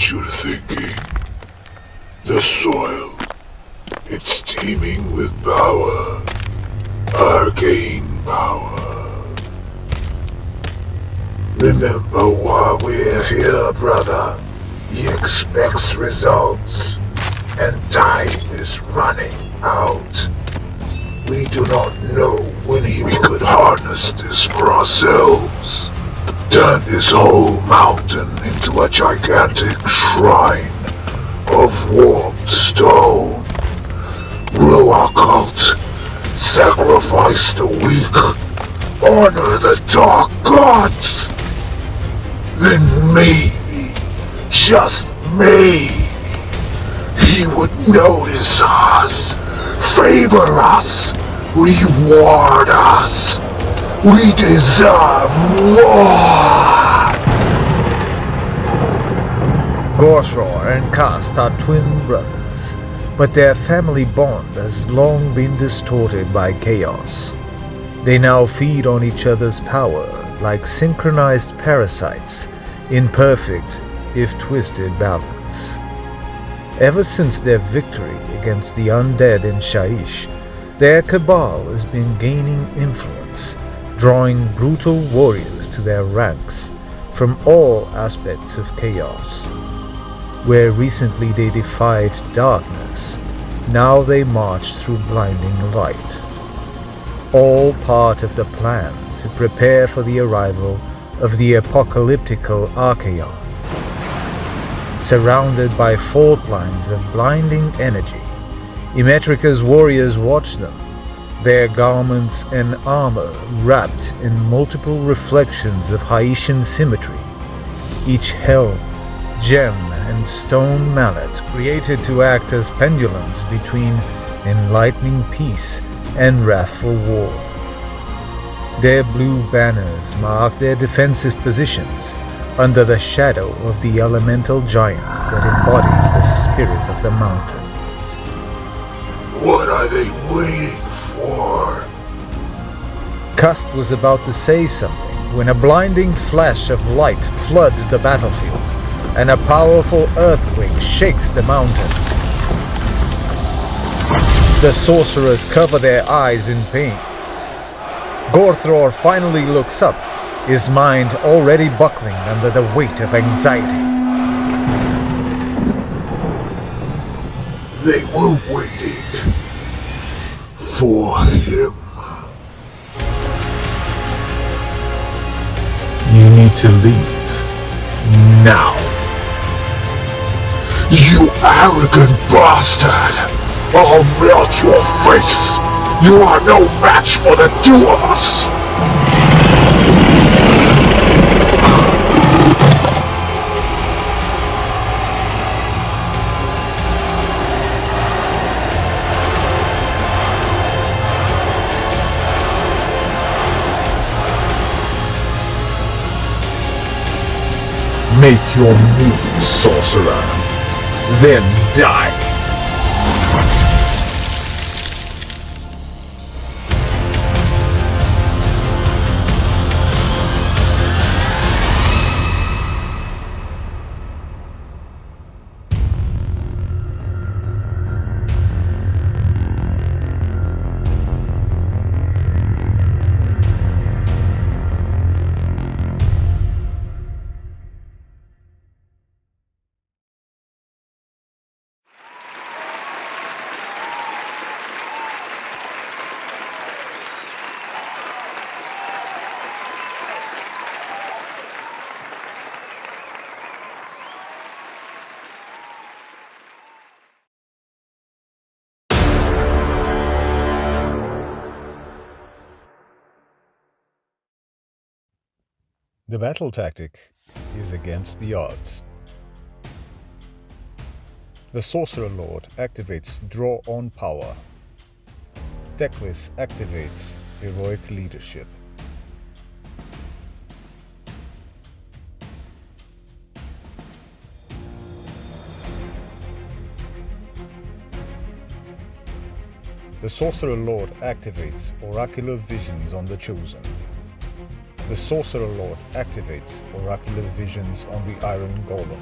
what you're thinking. The soil, it's teeming with power. Arcane power. Remember why we're here, brother. He expects results, and time is running out. We do not know when we could harness this for ourselves. Turn this whole mountain into a gigantic shrine of warped stone. Rule our cult, sacrifice the weak, honor the dark gods. Then maybe, just maybe, he would notice us, favor us, reward us. We deserve more! Gorthror and Cast are twin brothers, but their family bond has long been distorted by chaos. They now feed on each other's power like synchronized parasites in perfect, if twisted, balance. Ever since their victory against the undead in Shaish, their cabal has been gaining influence, drawing brutal warriors to their ranks from all aspects of chaos. Where recently they defied darkness, now they march through blinding light. All part of the plan to prepare for the arrival of the apocalyptical Archaon. Surrounded by fault lines of blinding energy, Emetrica's warriors watch them, their garments and armor wrapped in multiple reflections of Haitian symmetry, each helm, gem, and stone mallet created to act as pendulums between enlightening peace and wrathful war. Their blue banners mark their defensive positions under the shadow of the elemental giant that embodies the spirit of the mountain. What are they waiting for? Cust was about to say something when a blinding flash of light floods the battlefield, and a powerful earthquake shakes the mountain. The sorcerers cover their eyes in pain. Gorthror finally looks up, his mind already buckling under the weight of anxiety. They were waiting for him. You need to leave. Now. You arrogant bastard! I'll melt your face! You are no match for the two of us! Make your move, sorcerer. Then die. The battle tactic is against the odds. The Sorcerer Lord activates Draw on Power. Deckless activates Heroic Leadership. The Sorcerer Lord activates Oracular Visions on the Chosen. The Sorcerer Lord activates Oracular Visions on the Iron Golem.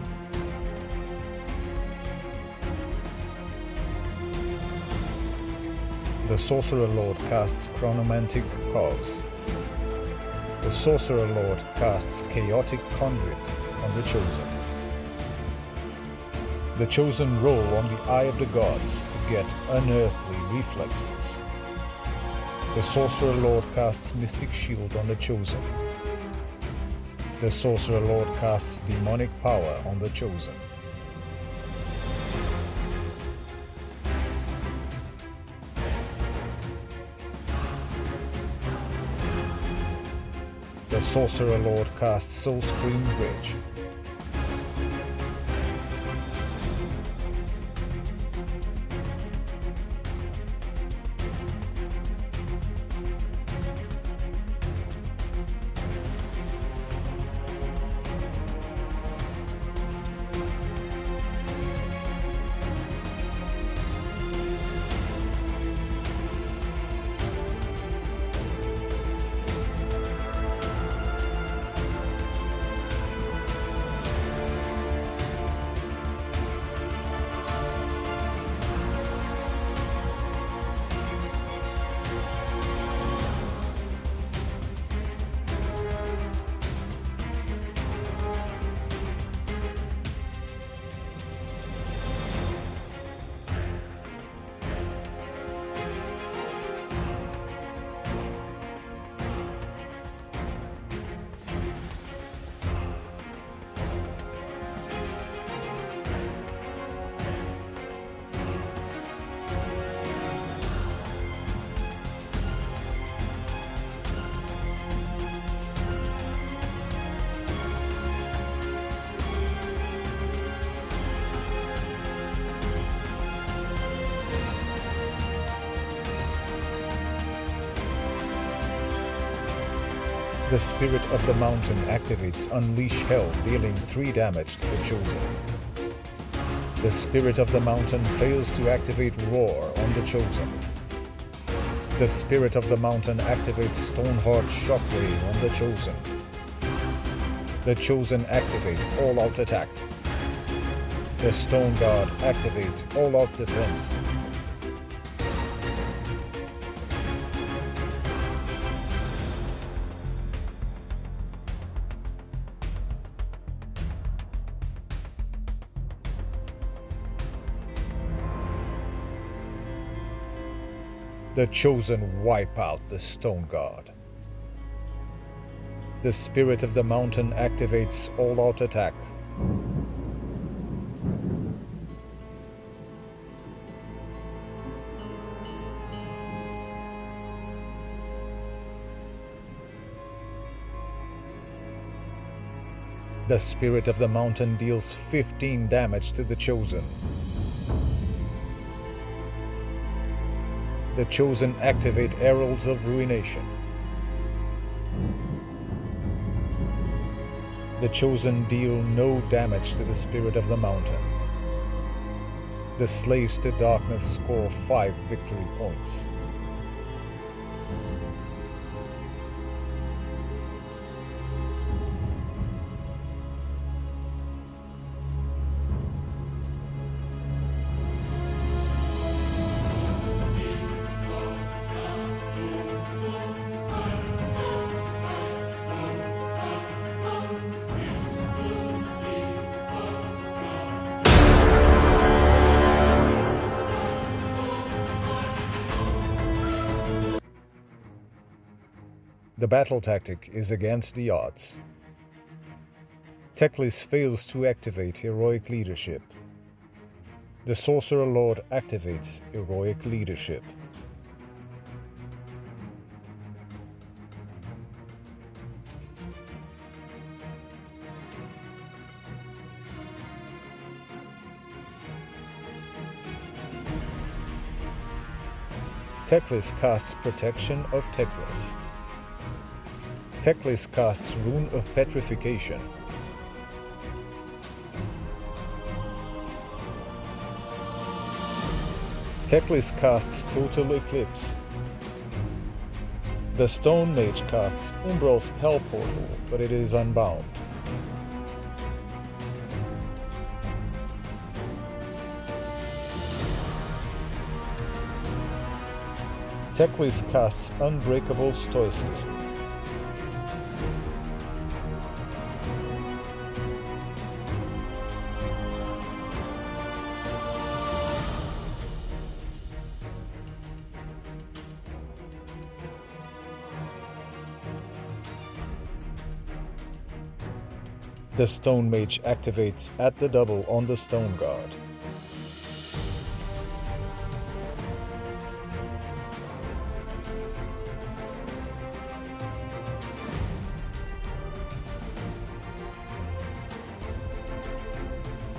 The Sorcerer Lord casts Chronomantic Cause. The Sorcerer Lord casts Chaotic Conduit on the Chosen. The Chosen roll on the Eye of the Gods to get unearthly reflexes. The Sorcerer Lord casts Mystic Shield on the Chosen. The Sorcerer Lord casts Demonic Power on the Chosen. The Sorcerer Lord casts Soul Scream Bridge. The Spirit of the Mountain activates Unleash Hell, dealing 3 damage to the Chosen. The Spirit of the Mountain fails to activate Roar on the Chosen. The Spirit of the Mountain activates Stoneheart Shockwave on the Chosen. The Chosen activate All-Out Attack. The Stone Guard activate All-Out Defense. The Chosen wipe out the Stone Guard. The Spirit of the Mountain activates All-Out Attack. The Spirit of the Mountain deals 15 damage to the Chosen. The Chosen activate Heralds of Ruination. The Chosen deal no damage to the Spirit of the Mountain. The Slaves to Darkness score 5 victory points. The battle tactic is against the odds. Teclis fails to activate Heroic Leadership. The Sorcerer Lord activates Heroic Leadership. Teclis casts Protection of Teclis. Teclis casts Rune of Petrification. Teclis casts Total Eclipse. The Stonemage casts Umbral Spell Portal, but it is unbound. Teclis casts Unbreakable Stoicism. The Stonemage activates at the double on the Stone Guard.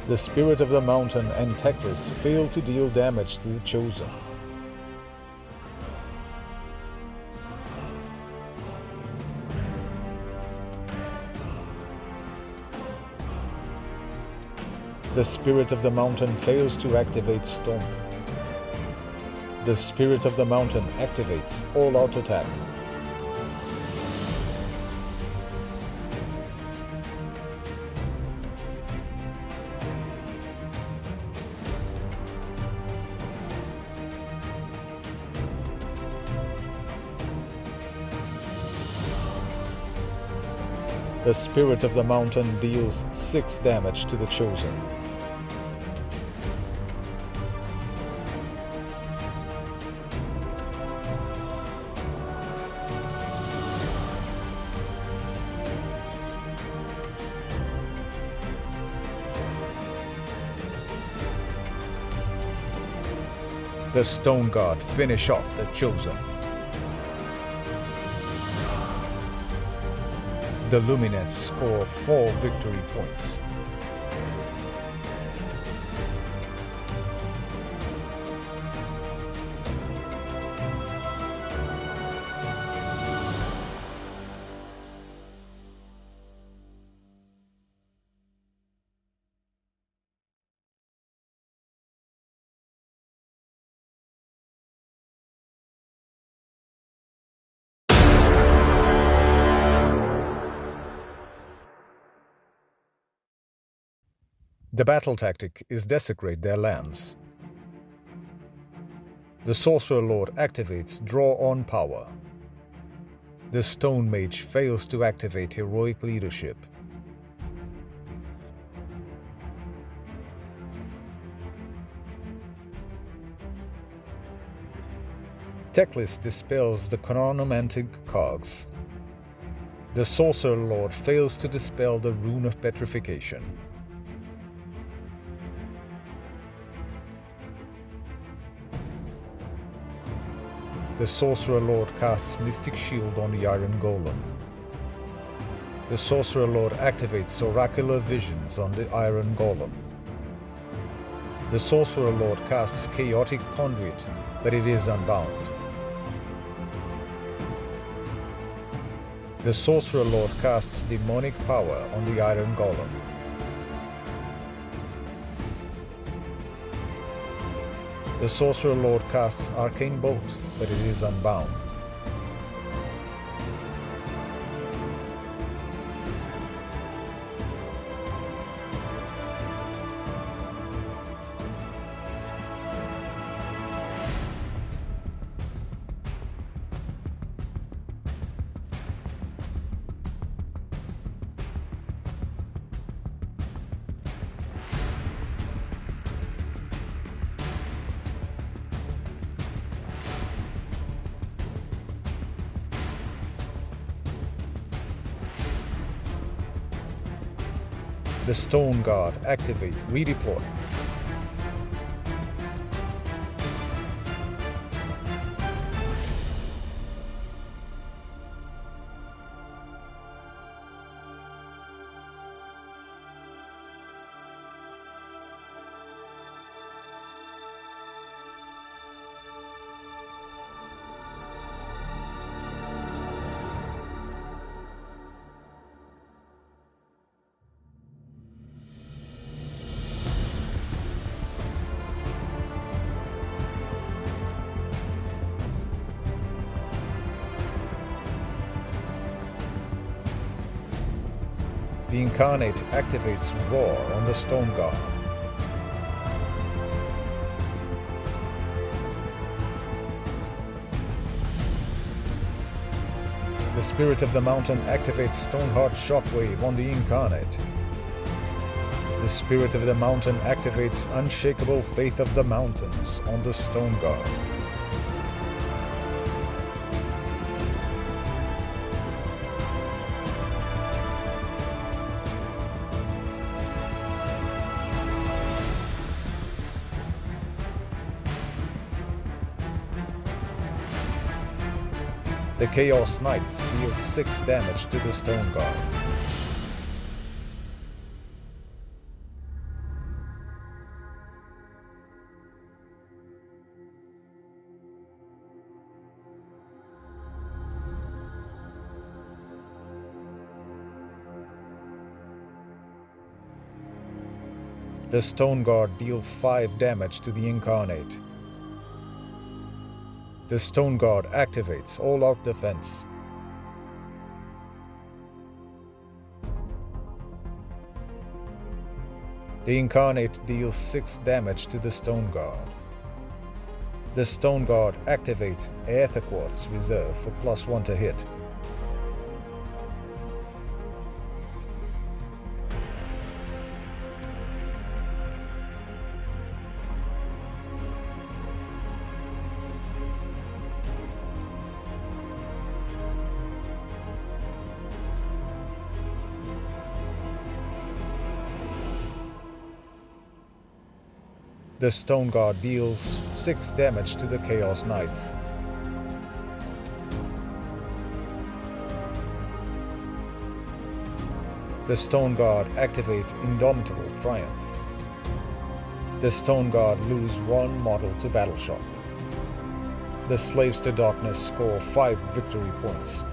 The Spirit of the Mountain and Teclis fail to deal damage to the Chosen. The Spirit of the Mountain fails to activate Storm. The Spirit of the Mountain activates all-out attack. The Spirit of the Mountain deals 6 damage to the Chosen. The Stone Guard finish off the Chosen. The Lumineth score 4 victory points. The battle tactic is desecrate their lands. The Sorcerer Lord activates Draw on Power. The Stone Mage fails to activate Heroic Leadership. Teclis dispels the chronomantic cogs. The Sorcerer Lord fails to dispel the Rune of Petrification. The Sorcerer Lord casts Mystic Shield on the Iron Golem. The Sorcerer Lord activates Oracular Visions on the Iron Golem. The Sorcerer Lord casts Chaotic Conduit, but it is unbound. The Sorcerer Lord casts Demonic Power on the Iron Golem. The Sorcerer Lord casts Arcane Bolt, but it is unbound. The Stone Guard activate Redeploy. The Incarnate activates Roar on the Stone Guard. Spirit of the Mountain activates Stoneheart Shockwave on the Incarnate. The Spirit of the Mountain activates Unshakable Faith of the Mountains on the Stone Guard. The Chaos Knights deal 6 damage to the Stone Guard. The Stone Guard deal 5 damage to the Incarnate. The Stone Guard activates all-out defense. The Incarnate deals 6 damage to the Stone Guard. The Stone Guard activate Aether Quartz Reserve for +1 to hit. The Stone Guard deals 6 damage to the Chaos Knights. The Stone Guard activate Indomitable Triumph. The Stone Guard lose 1 model to Battle Shock. The Slavestodarkness score 5 victory points.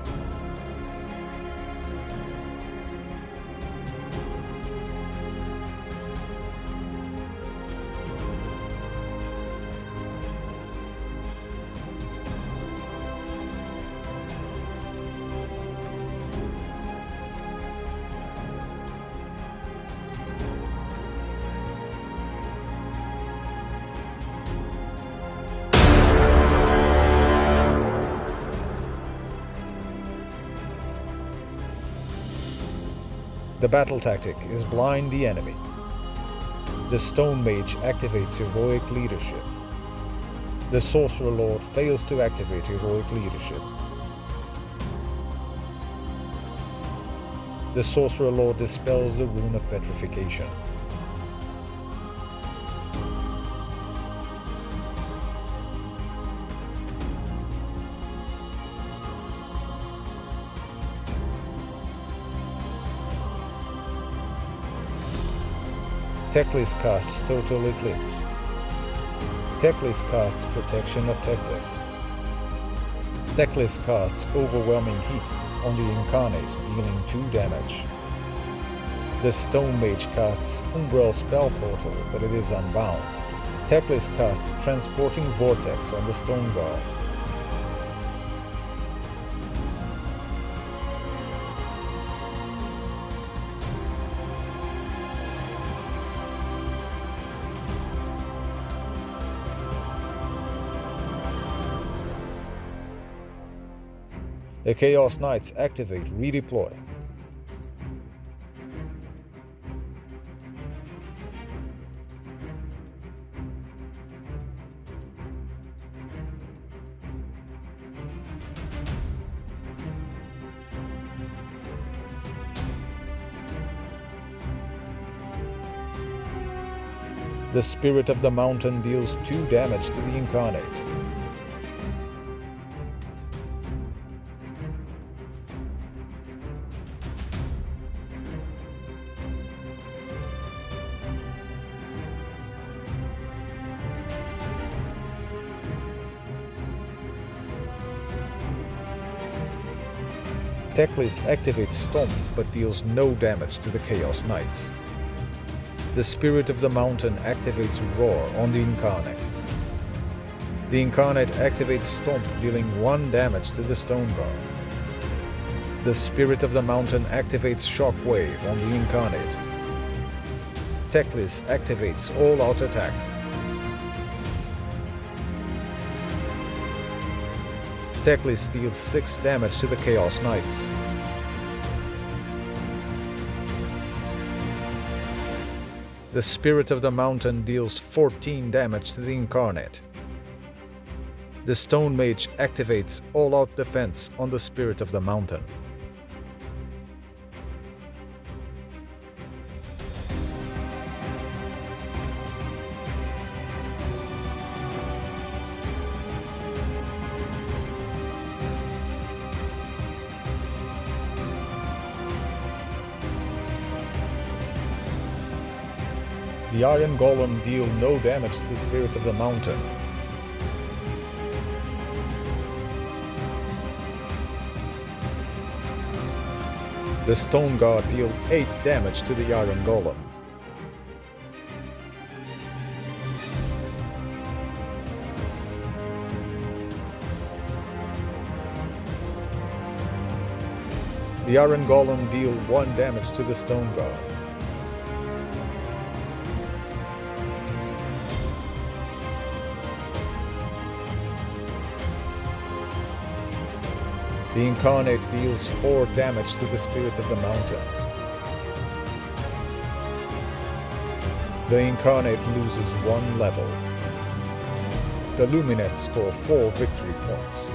The battle tactic is blind the enemy. The Stonemage activates Heroic Leadership. The Sorcerer Lord fails to activate Heroic Leadership. The Sorcerer Lord dispels the Rune of Petrification. Teclis casts Total Eclipse. Teclis casts Protection of Teclis. Teclis casts Overwhelming Heat on the Incarnate, dealing 2 damage. The Stonemage casts Umbral Spell Portal, but it is unbound. Teclis casts Transporting Vortex on the Stone Guard. The Chaos Knights activate Redeploy. The Spirit of the Mountain deals 2 damage to the Incarnate. Teclis activates Stomp but deals no damage to the Chaos Knights. The Spirit of the Mountain activates Roar on the Incarnate. The Incarnate activates Stomp, dealing 1 damage to the Stone Guard. The Spirit of the Mountain activates Shockwave on the Incarnate. Teclis activates All-Out Attack. Teclis deals 6 damage to the Chaos Knights. The Spirit of the Mountain deals 14 damage to the Incarnate. The Stonemage activates all-out defense on the Spirit of the Mountain. The Iron Golem deal no damage to the Spirit of the Mountain. The Stone Guard deal 8 damage to the Iron Golem. The Iron Golem deal 1 damage to the Stone Guard. The Incarnate deals 4 damage to the Spirit of the Mountain. The Incarnate loses 1 level. The Lumineth score 4 victory points.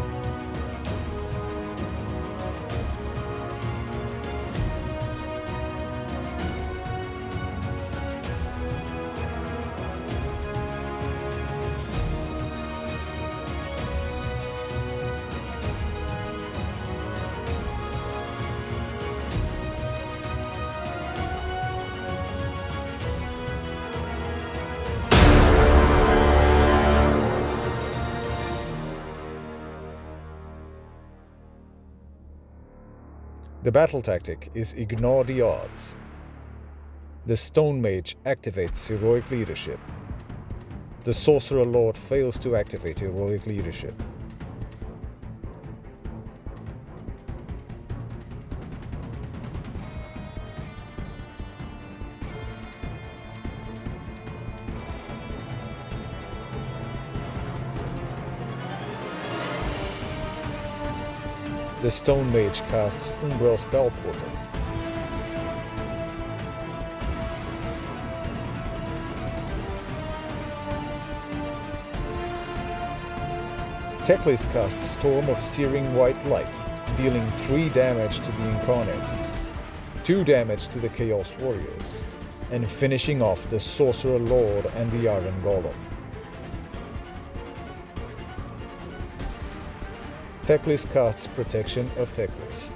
The battle tactic is ignore the odds. The Stonemage activates heroic leadership. The Sorcerer Lord fails to activate heroic leadership. The Stonemage casts Umbral Spell Portal. Teclis casts Storm of Searing White Light, dealing 3 damage to the Incarnate, 2 damage to the Chaos Warriors, and finishing off the Sorcerer Lord and the Iron Golem. Teclis casts Protection of Teclis.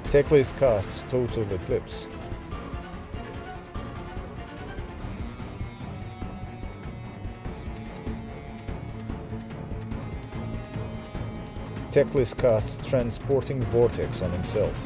Teclis casts Total Eclipse. Teclis casts Transporting Vortex on himself.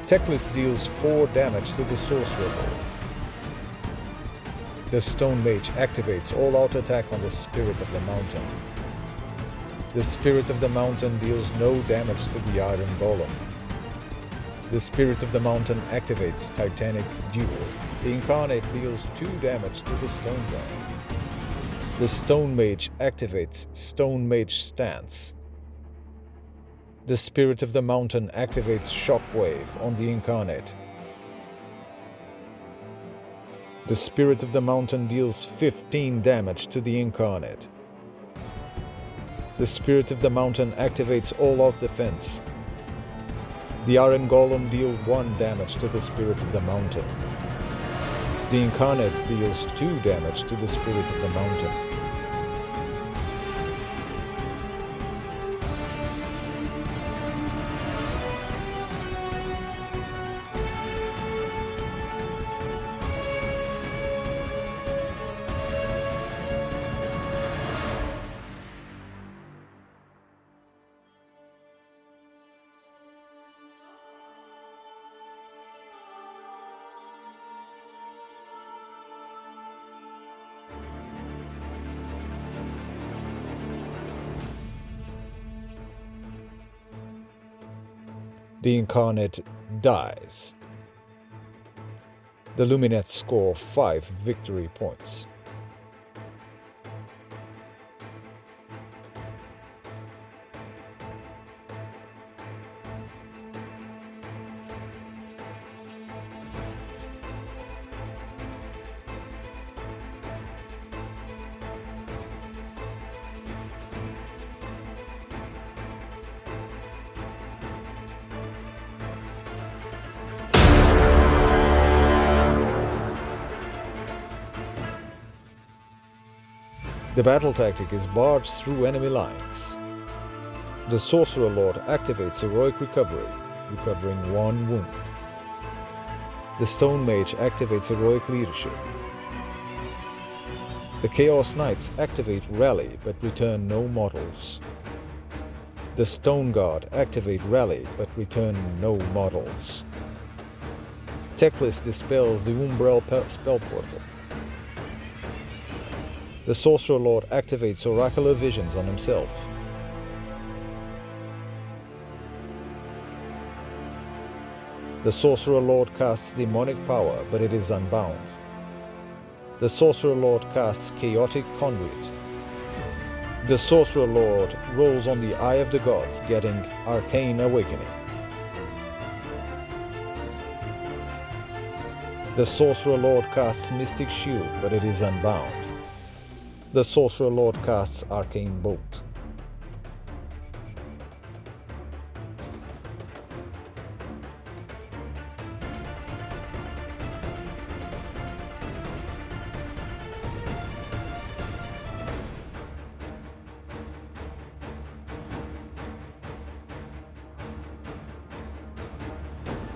Teclis deals 4 damage to the Sorcerer Lord. The Stonemage activates all-out attack on the Spirit of the Mountain. The Spirit of the Mountain deals no damage to the Iron Golem. The Spirit of the Mountain activates Titanic Duel. The Incarnate deals 2 damage to the Stone Guard. The Stonemage activates Stonemage Stance. The Spirit of the Mountain activates Shockwave on the Incarnate. The Spirit of the Mountain deals 15 damage to the Incarnate. The Spirit of the Mountain activates all-out defense. The Iron Golem deals 1 damage to the Spirit of the Mountain. The Incarnate deals 2 damage to the Spirit of the Mountain. The Incarnate dies. The Lumineth score 5 victory points. The battle tactic is Barge Through Enemy Lines. The Sorcerer Lord activates Heroic Recovery, recovering 1 wound. The Stonemage activates Heroic Leadership. The Chaos Knights activate Rally but return no models. The Stone Guard activate Rally but return no models. Teclis dispels the Umbral spell portal. The Sorcerer Lord activates Oracular Visions on himself. The Sorcerer Lord casts Demonic Power, but it is unbound. The Sorcerer Lord casts Chaotic Conduit. The Sorcerer Lord rolls on the Eye of the Gods, getting Arcane Awakening. The Sorcerer Lord casts Mystic Shield, but it is unbound. The Sorcerer Lord casts Arcane Bolt.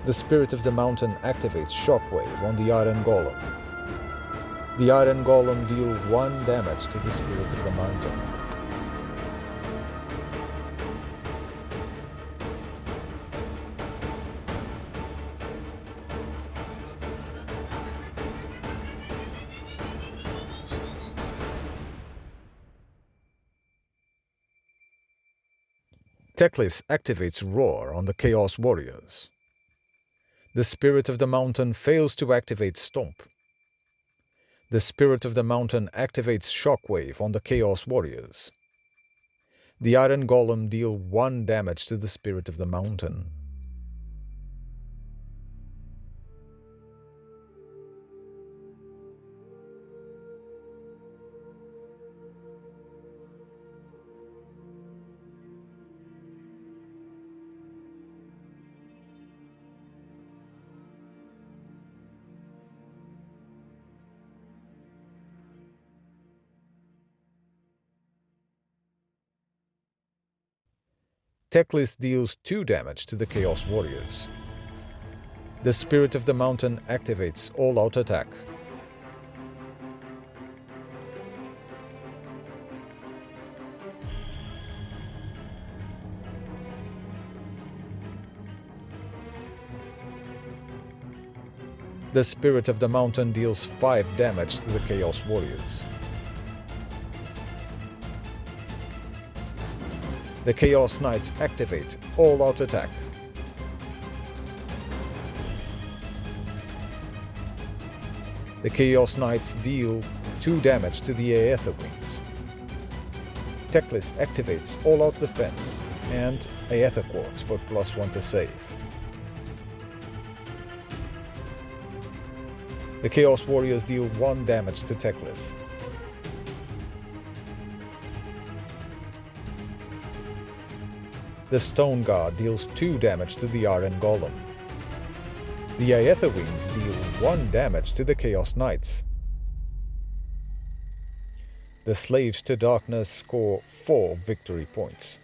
The Spirit of the Mountain activates Shockwave on the Iron Golem. The Iron Golem deals 1 damage to the Spirit of the Mountain. Teclis activates Roar on the Chaos Warriors. The Spirit of the Mountain fails to activate Stomp. The Spirit of the Mountain activates Shockwave on the Chaos Warriors. The Iron Golem deals 1 damage to the Spirit of the Mountain. Teclis deals 2 damage to the Chaos Warriors. The Spirit of the Mountain activates All-Out Attack. The Spirit of the Mountain deals 5 damage to the Chaos Warriors. The Chaos Knights activate All-Out Attack. The Chaos Knights deal 2 damage to the Aether Wings. Teclis activates All-Out Defense and Aether Quartz for +1 to save. The Chaos Warriors deal 1 damage to Teclis. The Stone Guard deals 2 damage to the Iron Golem. The Aether Wings deal 1 damage to the Chaos Knights. The Slaves to Darkness score 4 victory points.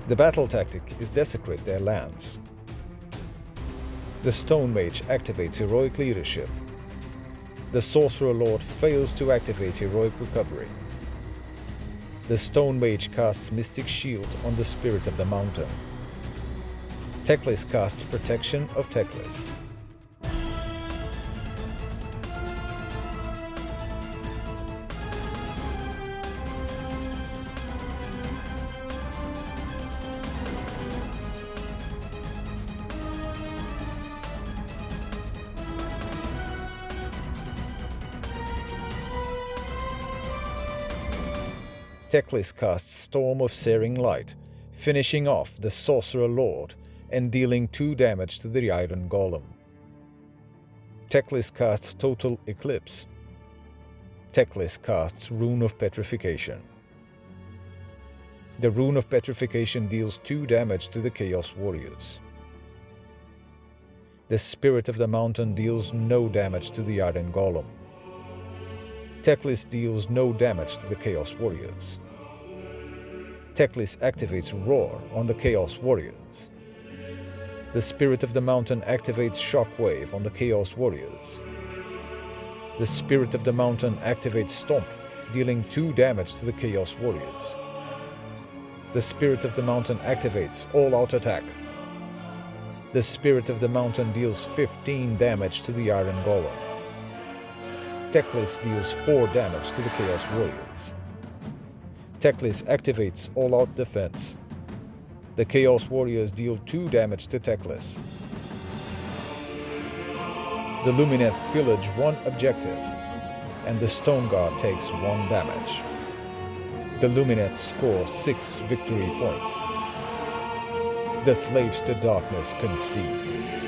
The battle tactic is desecrate their lands. The Stonemage activates heroic leadership. The Sorcerer Lord fails to activate heroic recovery. The Stonemage casts Mystic Shield on the Spirit of the Mountain. Teclis casts Protection of Teclis. Teclis casts Storm of Searing Light, finishing off the Sorcerer Lord and dealing 2 damage to the Iron Golem. Teclis casts Total Eclipse. Teclis casts Rune of Petrification. The Rune of Petrification deals 2 damage to the Chaos Warriors. The Spirit of the Mountain deals no damage to the Iron Golem. Teclis deals no damage to the Chaos Warriors. Teclis activates Roar on the Chaos Warriors. The Spirit of the Mountain activates Shockwave on the Chaos Warriors. The Spirit of the Mountain activates Stomp, dealing 2 damage to the Chaos Warriors. The Spirit of the Mountain activates All-Out Attack. The Spirit of the Mountain deals 15 damage to the Iron Golem. Teclis deals 4 damage to the Chaos Warriors. Teclis activates All-Out Defense. The Chaos Warriors deal 2 damage to Teclis. The Lumineth pillage 1 objective, and the Stone Guard takes 1 damage. The Lumineth scores 6 victory points. The Slaves to Darkness concede.